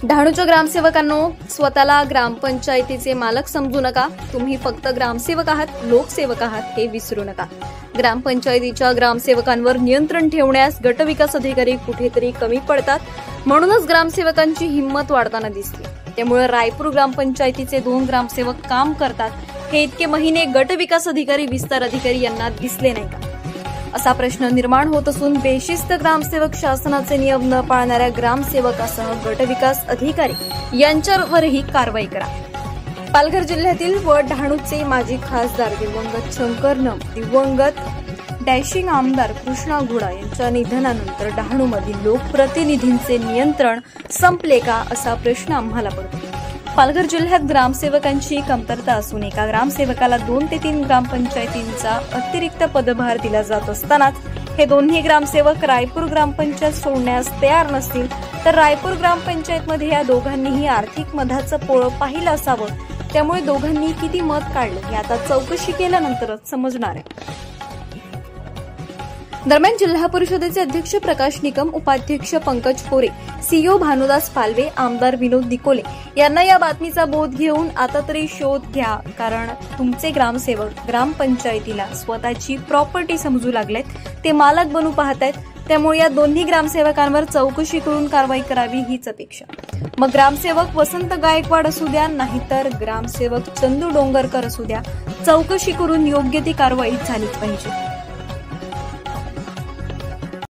डहाणूच्या ग्रामसेवकांनो, स्वतःला ग्रामपंचायतीचे मालक समजू नका. तुम्ही फक्त ग्रामसेवक आहात, लोकसेवक आहात हे विसरू नका. ग्रामपंचायतीच्या ग्रामसेवकांवर नियंत्रण ठेवण्यास गटविकास अधिकारी कुठेतरी कमी पडतात. म्हणूनच ग्रामसेवकांची हिंमत वाढताना दिसते. त्यामुळे रायपूर ग्रामपंचायतीचे 2 ग्रामसेवक काम करतात हे इतके महिने गटविकास अधिकारी, विस्तार अधिकारी यांना दिसले नाही का, असा प्रश्न निर्माण होत असून बेशिस्त ग्रामसेवक, शासनाचे नियम न पाळणाऱ्या ग्रामसेवकासह गटविकास अधिकारी यांच्यावरही कारवाई करा. पालघर जिल्ह्यातील व डहाणूचे माजी खासदार दिवंगत शंकरनम, दिवंगत डॅशिंग आमदार कृष्णा घोडा यांच्या निधनानंतर डहाणूमधील लोकप्रतिनिधींचे नियंत्रण संपले का, असा प्रश्न आम्हाला पडतो. पालघर जिल्ह्यात ग्रामसेवकांची कमतरता असून एका ग्रामसेवकाला 2 ते 3 ग्रामपंचायतींचा अतिरिक्त पदभार दिला जात असतानाच हे दोन्ही ग्रामसेवक रायपूर ग्रामपंचायत सोडण्यास तयार नसतील तर रायपूर ग्रामपंचायतमध्ये या दोघांनीही आर्थिक मधाचं पोळं पाहिलं असावं. त्यामुळे दोघांनी किती मत काढले हे आता चौकशी केल्यानंतरच समजणार आहे. दरम्यान जिल्हा परिषदेचे अध्यक्ष प्रकाश निकम, उपाध्यक्ष पंकज पोरे, सीईओ भानुदास पालवे, आमदार विनोद निकोले यांना या बातमीचा बोध घेऊन आता तरी शोध घ्या. कारण तुमचे ग्रामसेवक ग्रामपंचायतीला स्वतःची प्रॉपर्टी समजू लागलेत, ते मालक बनू पाहतायत. त्यामुळे या दोन्ही ग्रामसेवकांवर चौकशी करून कारवाई करावी हीच अपेक्षा. मग ग्रामसेवक वसंत गायकवाड असू द्या, नाहीतर ग्रामसेवक चंदू डोंगरकर असू द्या, चौकशी करून योग्य ती कारवाई झालीच पाहिजे.